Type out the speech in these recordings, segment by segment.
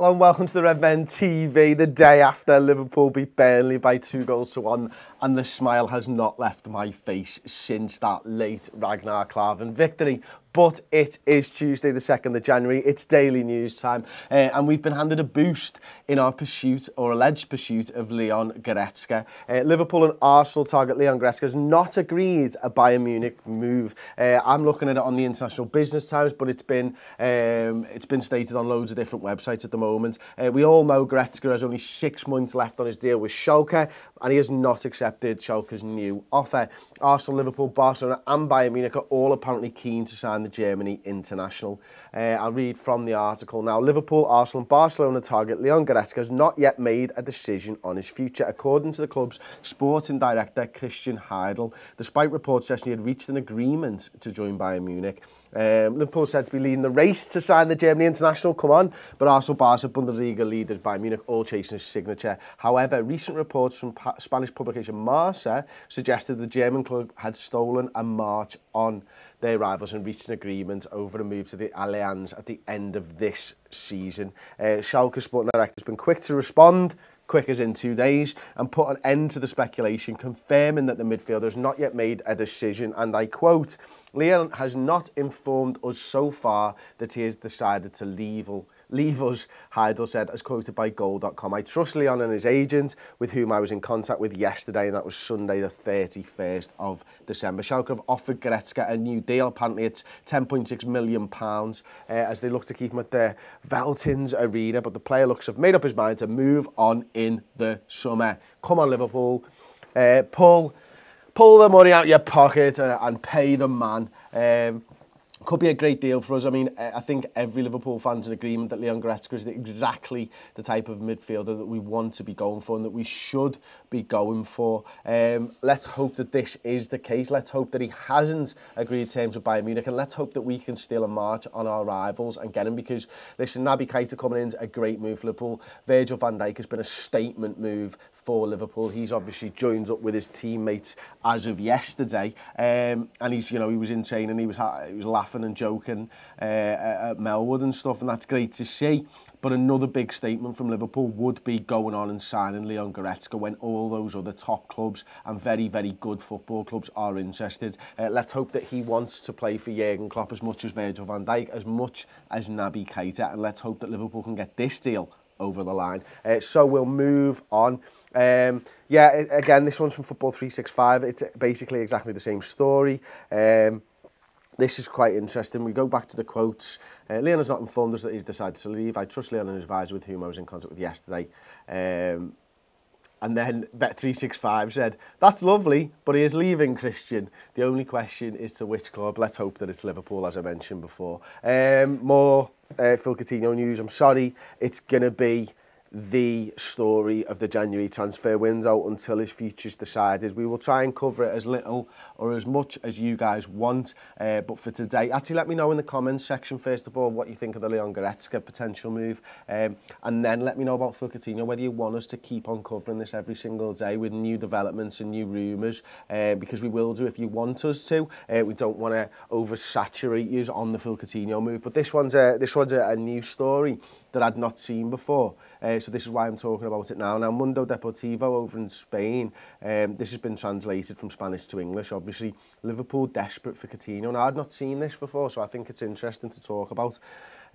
Hello and welcome to the Redmen TV, the day after Liverpool beat Burnley by 2-1, and the smile has not left my face since that late Ragnar Klavan victory. But it is Tuesday the 2nd of January, it's daily news time, and we've been handed a boost in our pursuit, or alleged pursuit, of Leon Goretzka. Liverpool and Arsenal target Leon Goretzka has not agreed a Bayern Munich move. I'm looking at it on the International Business Times, but it's been stated on loads of different websites at the moment. We all know Goretzka has only 6 months left on his deal with Schalke, and he has not accepted Schalke's new offer. Arsenal, Liverpool, Barcelona and Bayern Munich are all apparently keen to sign the Germany international. I'll read from the article now. Liverpool, Arsenal and Barcelona target Leon Goretzka has not yet made a decision on his future, according to the club's sporting director Christian Heidel. Despite reports suggesting he had reached an agreement to join Bayern Munich. Liverpool said to be leading the race to sign the Germany international, come on, but Arsenal, Barca, Bundesliga leaders Bayern Munich all chasing his signature. However, recent reports from Spanish publication Marca suggested the German club had stolen a march on their rivals and reached an agreement over a move to the Allianz at the end of this season. Schalke sporting director has been quick to respond, quick as in 2 days, and put an end to the speculation, confirming that the midfielder has not yet made a decision, and I quote, "Leon has not informed us so far that he has decided to leave us," Heidel said, as quoted by Goal.com. "I trust Leon and his agent, with whom I was in contact with yesterday," and that was Sunday the 31st of December. Schalke have offered Goretzka a new deal. Apparently it's £10.6 million, as they look to keep him at the Veltins Arena, but the player looks to have made up his mind to move on in the summer. Come on, Liverpool, pull the money out of your pocket and pay the man. Could be a great deal for us. I mean, I think every Liverpool fan's in agreement that Leon Goretzka is exactly the type of midfielder that we want to be going for and that we should be going for. Let's hope that this is the case. Let's hope that he hasn't agreed terms with Bayern Munich, and let's hope that we can steal a march on our rivals and get him, because, listen, Naby Keita coming in is a great move for Liverpool. Virgil van Dijk has been a statement move for Liverpool. He's obviously joined up with his teammates as of yesterday, and he's, he was in training, he was laughing and joking at Melwood and stuff, and that's great to see. But another big statement from Liverpool would be going on and signing Leon Goretzka when all those other top clubs and very, very good football clubs are interested. Let's hope that he wants to play for Jurgen Klopp as much as Virgil van Dijk, as much as Naby Keita, and let's hope that Liverpool can get this deal over the line. So we'll move on. Again, this one's from Football 365. It's basically exactly the same story. This is quite interesting. We go back to the quotes. Leon has not informed us that he's decided to leave. I trust Leon and his advisor, with whom I was in contact with yesterday. And then Bet365 said, "That's lovely, but he is leaving, Christian. The only question is to which club. Let's hope that it's Liverpool, as I mentioned before." More Phil Coutinho news. I'm sorry, it's going to be the story of the January transfer window until his future's decided. We will try and cover it as little or as much as you guys want, but for today, actually let me know in the comments section first of all what you think of the Leon Goretzka potential move, and then let me know about Phil Coutinho, whether you want us to keep on covering this every single day with new developments and new rumours, because we will do if you want us to. We don't want to oversaturate you on the Phil Coutinho move, but this one's a new story that I'd not seen before. So this is why I'm talking about it now. Now, Mundo Deportivo over in Spain, this has been translated from Spanish to English, obviously. Liverpool desperate for Coutinho. Now, I'd not seen this before, so I think it's interesting to talk about.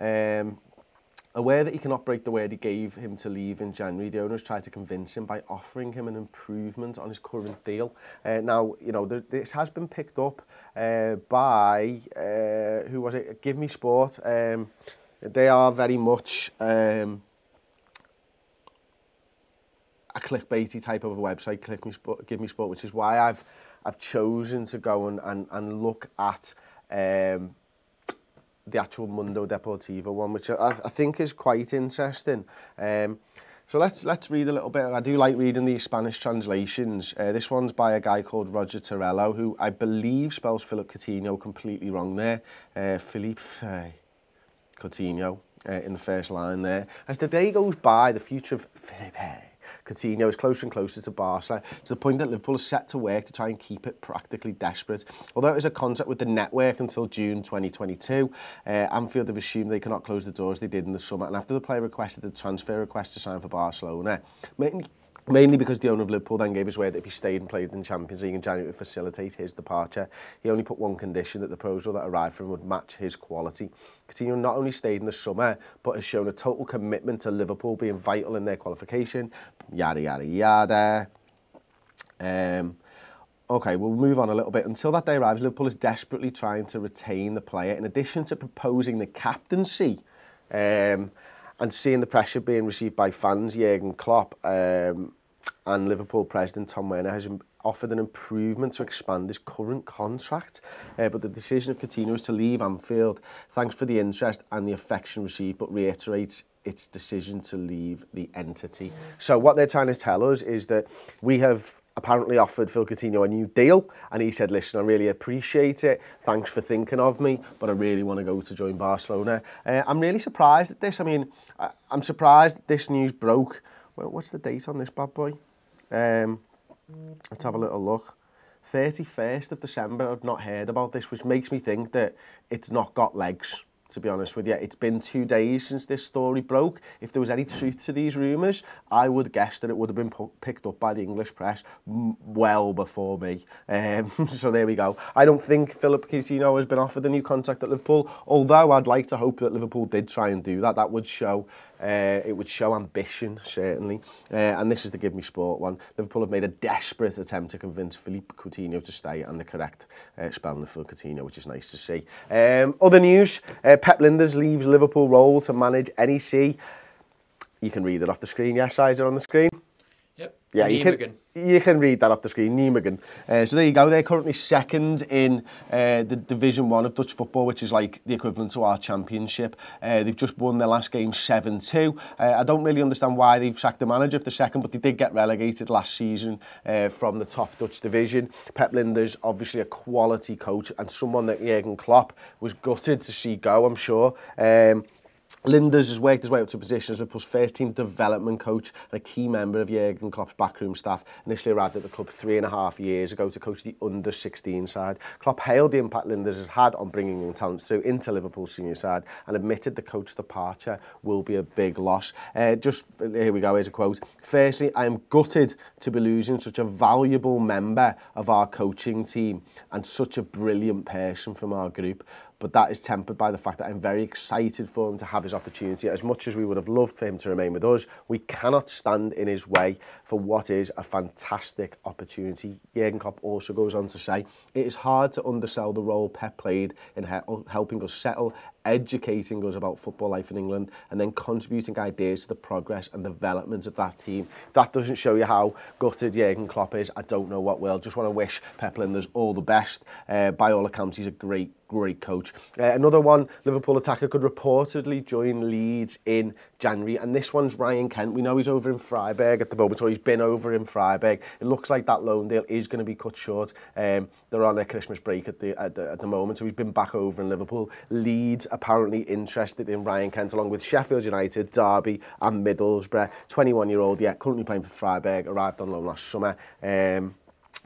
Aware that he cannot break the word he gave him to leave in January, the owners tried to convince him by offering him an improvement on his current deal. Now, this has been picked up by, who was it? Give Me Sport. They are very much a clickbaity type of a website, Give Me Sport, which is why I've chosen to go and look at the actual Mundo Deportivo one, which I think is quite interesting. So let's read a little bit. I do like reading these Spanish translations. This one's by a guy called Roger Torello, who I believe spells Philip Coutinho completely wrong there. Philippe Coutinho. in the first line there. As the day goes by, the future of Coutinho is closer and closer to Barca, to the point that Liverpool is set to work to try and keep it practically desperate. Although it is a contract with the network until June 2022, Anfield have assumed they cannot close the doors they did in the summer, and after the player requested the transfer request to sign for Barcelona, mainly because the owner of Liverpool then gave his word that if he stayed and played in the Champions League in January to facilitate his departure, he only put one condition, that the proposal that arrived from him would match his quality. Coutinho not only stayed in the summer, but has shown a total commitment to Liverpool being vital in their qualification, yada, yada, yada. Okay, we'll move on a little bit. Until that day arrives, Liverpool is desperately trying to retain the player. In addition to proposing the captaincy, and seeing the pressure being received by fans, Jurgen Klopp and Liverpool president Tom Werner has offered an improvement to expand his current contract. But the decision of Coutinho is to leave Anfield. Thanks for the interest and the affection received, but reiterates its decision to leave the entity. So what they're trying to tell us is that we have apparently offered Phil Coutinho a new deal, and he said, listen, I really appreciate it, thanks for thinking of me, but I really want to go to join Barcelona. I'm really surprised at this. I mean, I'm surprised that this news broke. Well, what's the date on this bad boy? Let's have a little look. 31st of December, I've not heard about this, which makes me think that it's not got legs, to be honest with you. It's been 2 days since this story broke. If there was any truth to these rumours, I would guess that it would have been picked up by the English press well before me. So there we go. I don't think Philip Coutinho has been offered a new contract at Liverpool, although I'd like to hope that Liverpool did try and do that. That would show it would show ambition, certainly. And this is the Give Me Sport one. Liverpool have made a desperate attempt to convince Philippe Coutinho to stay, and the correct spelling of Phil Coutinho, which is nice to see. Other news, Pep Lijnders leaves Liverpool role to manage NEC. You can read it off the screen. Yes, eyes are on the screen. Yep. Yeah, you can read that off the screen, Nijmegen. So there you go. They're currently second in the Division 1 of Dutch football, which is like the equivalent to our championship. They've just won their last game 7-2. I don't really understand why they've sacked the manager of the second, but they did get relegated last season from the top Dutch division. Pep Lijnders, obviously a quality coach and someone that Jurgen Klopp was gutted to see go, I'm sure. Lijnders has worked his way up to a position as Liverpool's first-team development coach and a key member of Jurgen Klopp's backroom staff. Initially arrived at the club 3.5 years ago to coach the under-16 side. Klopp hailed the impact Lijnders has had on bringing young talents through into Liverpool's senior side and admitted the coach's departure will be a big loss. Here we go, here's a quote. Firstly, I am gutted to be losing such a valuable member of our coaching team and such a brilliant person from our group. But that is tempered by the fact that I'm very excited for him to have his opportunity. As much as we would have loved for him to remain with us, we cannot stand in his way for what is a fantastic opportunity. Jurgen Klopp also goes on to say, it is hard to undersell the role Pep played in helping us settle, educating us about football life in England, and then contributing ideas to the progress and development of that team. If that doesn't show you how gutted Jurgen Klopp is, I don't know what will. Just want to wish Pep Lijnders all the best. By all accounts, he's a great coach. Another one, Liverpool attacker could reportedly join Leeds in January, and this one's Ryan Kent. We know he's over in Freiburg at the moment, or he's been over in Freiburg. It looks like that loan deal is going to be cut short. They're on their Christmas break at the moment, so he's been back over in Liverpool. Leeds apparently interested in Ryan Kent, along with Sheffield United, Derby and Middlesbrough. 21-year-old, currently playing for Freiburg, arrived on loan last summer.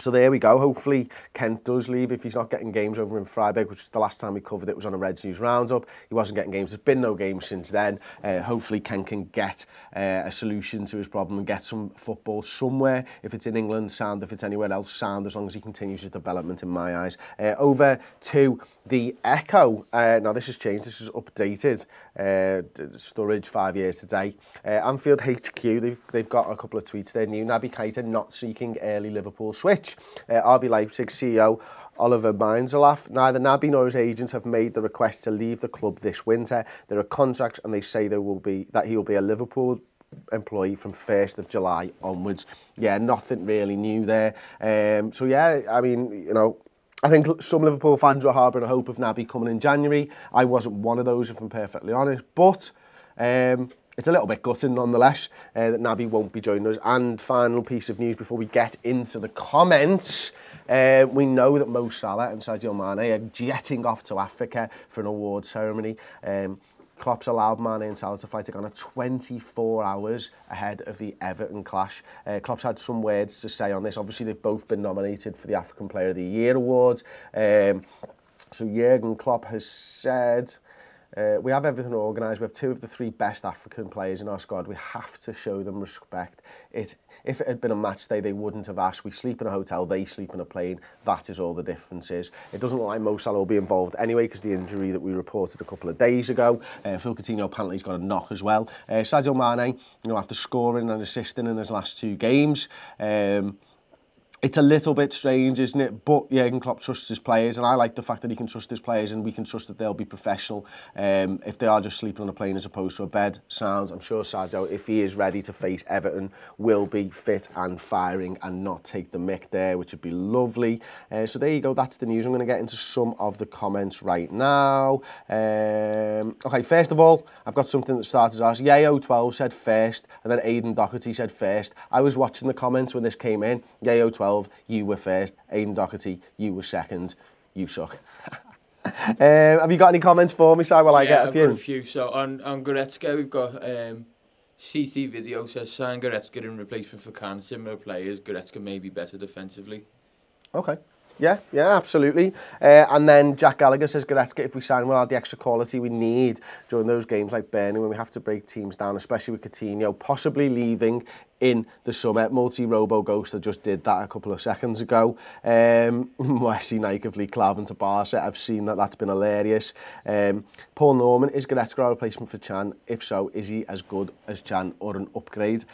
So there we go. Hopefully Kent does leave if he's not getting games over in Freiburg, which was the last time we covered it was on a Reds News Roundup. He wasn't getting games. There's been no games since then. Hopefully Kent can get a solution to his problem and get some football somewhere. If it's in England, sound. If it's anywhere else, sound, as long as he continues his development in my eyes. Over to the Echo. Now this has changed. This is updated. Sturridge 5 years today. Anfield HQ, they've got a couple of tweets there. New Nike Coutinho not seeking early Liverpool switch. RB Leipzig CEO Oliver Minzelaff. Neither Naby nor his agents have made the request to leave the club this winter. There are contracts and they say he will be a Liverpool employee from 1st of July onwards. Yeah, nothing really new there. So yeah, I mean, you know, I think some Liverpool fans were harbouring a hope of Naby coming in January. I wasn't one of those, if I'm perfectly honest, but it's a little bit gutting nonetheless that Naby won't be joining us. And final piece of news before we get into the comments. We know that Mo Salah and Sadio Mane are jetting off to Africa for an award ceremony. Klopp's allowed Man and Salah to fight on 24 hours ahead of the Everton clash. Klopp's had some words to say on this. Obviously, they've both been nominated for the African Player of the Year award. So Jurgen Klopp has said, we have everything organised. We have 2 of the 3 best African players in our squad. We have to show them respect. If it had been a match day, they wouldn't have asked. We sleep in a hotel, they sleep in a plane. That is all the difference is. It doesn't look like Mo Salah will be involved anyway because the injury that we reported a couple of days ago. Phil Coutinho apparently has got a knock as well. Sadio Mane, after scoring and assisting in his last 2 games, it's a little bit strange, isn't it? But Jurgen Klopp trusts his players, and I like the fact that he can trust his players and we can trust that they'll be professional. If they are just sleeping on a plane as opposed to a bed, sounds. I'm sure Sadio, if he is ready to face Everton, will be fit and firing and not take the mick there, which would be lovely. So there you go, that's the news. I'm going to get into some of the comments right now. Okay, first of all, I've got something that started us. Yayo12 said first, and then Aidan Doherty said first. I was watching the comments when this came in. Yayo12, you were first. Aidan Doherty, you were second. You suck. Have you got any comments for me, Si? Well, I get a few. I've got a few. So on Goretzka, we've got CT video says sign Goretzka in replacement for Khan. Similar players. Goretzka may be better defensively. Okay. Yeah, absolutely. And then Jack Gallagher says, Goretzka, if we sign, we'll have the extra quality we need during those games like Burnley when we have to break teams down, especially with Coutinho possibly leaving in the summer. Multi-Robo Ghoster just did that a couple of seconds ago. Wesley Nike Coutinho to Barca. I've seen that. That's been hilarious. Paul Norman, is Goretzka a replacement for Can? If so, is he as good as Can or an upgrade?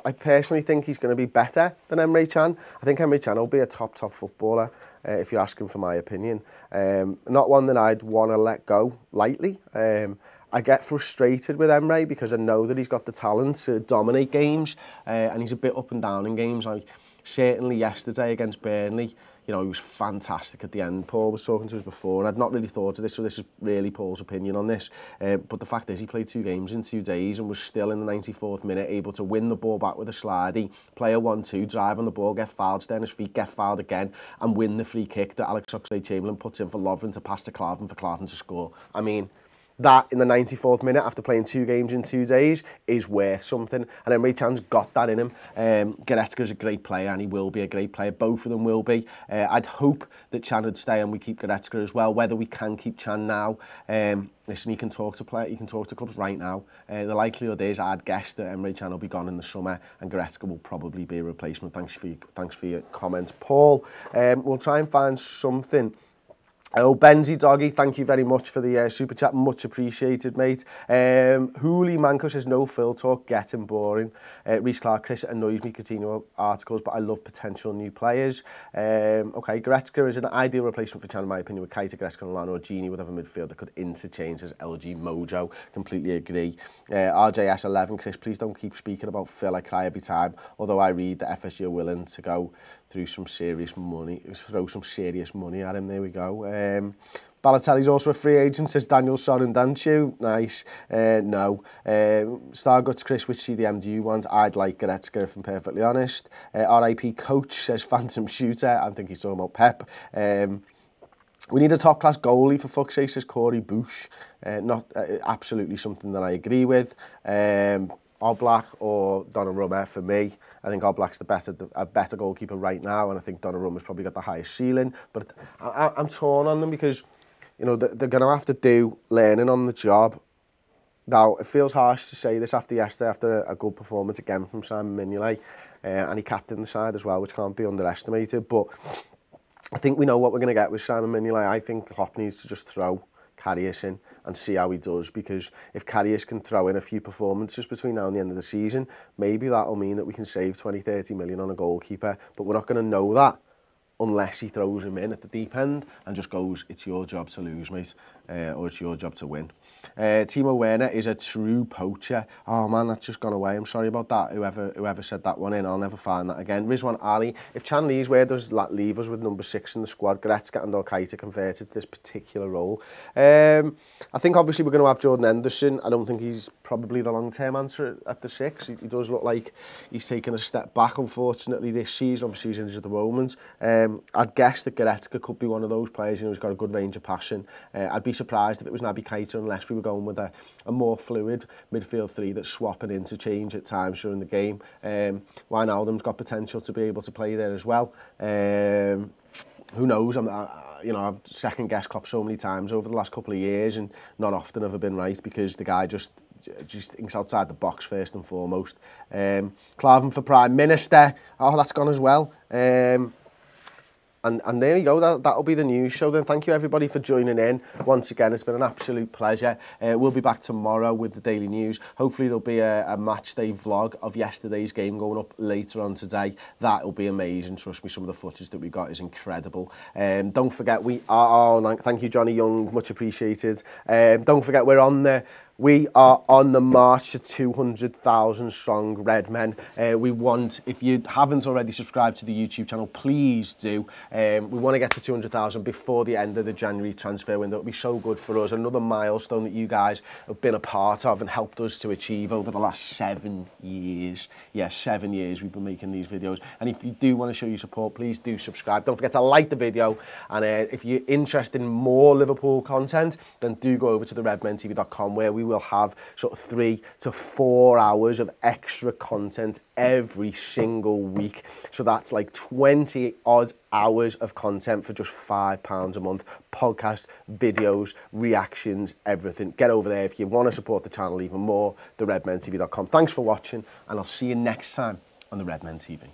I personally think he's going to be better than Emre Can. I think Emre Can will be a top footballer, if you're asking for my opinion. Not one that I'd want to let go lightly. I get frustrated with Emre because I know that he's got the talent to dominate games, and he's a bit up and down in games. Like certainly yesterday against Burnley, he was fantastic at the end. Paul was talking to us before, and I'd not really thought of this, so this is really Paul's opinion on this. But the fact is, he played 2 games in 2 days and was still in the 94th minute able to win the ball back with a slidey, play a 1-2, drive on the ball, get fouled, stay on his feet, get fouled again, and win the free kick that Alex Oxlade-Chamberlain puts in for Lovren to pass to Klavan for Klavan to score. I mean, that in the 94th minute after playing 2 games in 2 days is worth something, and Emre Can's got that in him. Goretzka's a great player and he will be a great player. Both of them will be. I'd hope that Can would stay and we keep Goretzka as well. Whether we can keep Can now, listen, you can talk to clubs right now. The likelihood is, I'd guess that Emre Can will be gone in the summer and Goretzka will probably be a replacement. Thanks for your comments, Paul. We'll try and find something. Oh, Benzie Doggy, thank you very much for the super chat. Much appreciated, mate. Hooli Manco says, no Phil talk, getting boring. Reece Clark, Chris, it annoys me, Coutinho articles, but I love potential new players. Okay, Goretzka is an ideal replacement for Can, in my opinion, with Keita, Goretzka and Lallana or Gini would have a midfield that could interchange as LG Mojo. Completely agree. RJS11, Chris, please don't keep speaking about Phil. I cry every time. Although I read that FSG are willing to go throw some serious money at him. There we go. Balotelli's also a free agent, says Daniel Sorendanchu. Nice. No. Starguts Chris, which CDM wants? I'd like Goretzka, if I'm perfectly honest. RIP Coach says Phantom Shooter. I think he's talking about Pep. We need a top-class goalie, for fuck's sake, says Corey Bush. Not absolutely something that I agree with. Oblak or Donnarumma for me. I think Oblak's a better goalkeeper right now, and I think Donnarumma's probably got the highest ceiling. But I'm torn on them because, they're going to have to do learning on the job. Now, it feels harsh to say this after yesterday, after a good performance again from Simon Mignolet, and he captained the side as well, which can't be underestimated. But I think we know what we're going to get with Simon Mignolet. I think Klopp needs to just throw Karius in and see how he does, because if Karius can throw in a few performances between now and the end of the season, maybe that'll mean that we can save 20-30 million on a goalkeeper, but we're not going to know that unless he throws him in at the deep end and just goes, it's your job to lose, mate, or it's your job to win. Timo Werner is a true poacher. Oh man, that's just gone away. I'm sorry about that. Whoever said that one in, I'll never find that again. Rizwan Ali, if Can leaves, where does that leave us with number 6 in the squad? Goretzka and Keita converted to this particular role. I think obviously we're going to have Jordan Henderson. I don't think he's probably the long-term answer at the 6. He does look like he's taken a step back, unfortunately, this season. Obviously, he's injured at the moment. I'd guess that Goretzka could be one of those players, you know, who's got a good range of passing. I'd be surprised if it was Naby Keita unless we were going with a more fluid midfield three that's swapping interchange at times during the game. Wijnaldum's got potential to be able to play there as well. Who knows? You know, I've second-guessed Klopp so many times over the last couple of years and not often have I been right because the guy just thinks outside the box first and foremost. Klavan for Prime Minister. Oh, that's gone as well. And there you go, that'll be the news show then. Thank you everybody for joining in. Once again, it's been an absolute pleasure. We'll be back tomorrow with the daily news. Hopefully there'll be a match day vlog of yesterday's game going up later on today. That'll be amazing. Trust me, some of the footage that we got is incredible. Don't forget, thank you Johnny Young, much appreciated. Don't forget, we are on the march to 200,000 strong Redmen. We want, if you haven't already subscribed to the YouTube channel, please do. We want to get to 200,000 before the end of the January transfer window. It'll be so good for us. Another milestone that you guys have been a part of and helped us to achieve over the last 7 years. Yeah, 7 years we've been making these videos. And if you do want to show your support, please do subscribe. Don't forget to like the video. And if you're interested in more Liverpool content, then do go over to the redmentv.com where we will have sort of 3 to 4 hours of extra content every single week. So that's like 20 odd hours of content for just £5 a month. Podcast, videos, reactions, everything. Get over there if you want to support the channel even more, the redmentv.com. Thanks for watching and I'll see you next time on the Redmen TV.